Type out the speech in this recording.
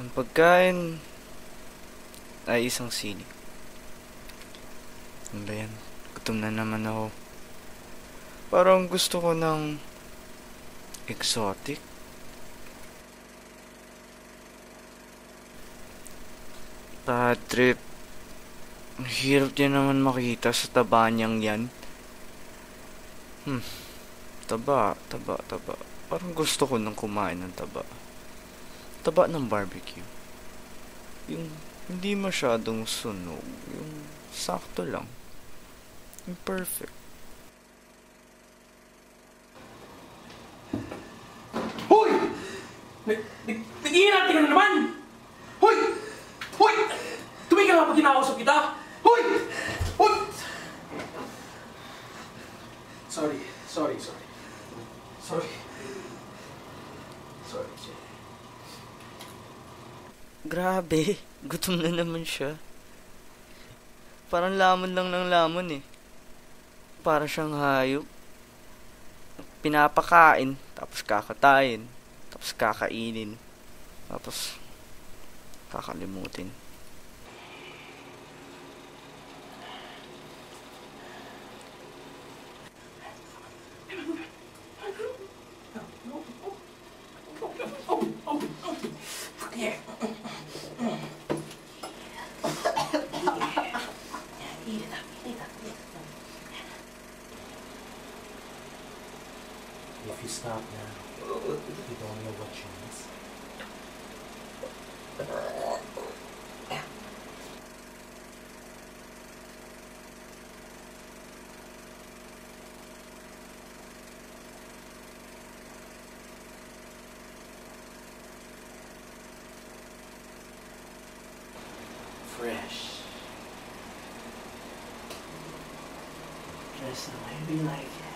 Ang pagkain ay isang sili. Ano ba yan? Gutom na naman ako. Parang gusto ko ng exotic. Bad trip. Ang hirap din naman makita sa taba niyang yan. Taba. Parang gusto ko nang kumain ng taba. Taba ng barbecue. Yung hindi masyadong sunog. Yung sakto lang. Yung perfect. Hoy! Nagihinati ka na naman! Hoy! Hoy! Tumigil nga pag kinakausap kita! Hoy! Hoy! Sorry. Grabe, gutom na naman siya. Parang lamon lang ng lamon eh. Para siyang hayop. Pinapakain, tapos kakatayin, tapos kakainin, tapos kakalimutin. Yeah. Eat it up. If you stop now, you don't know what you miss. Fresh. Just the way we like it.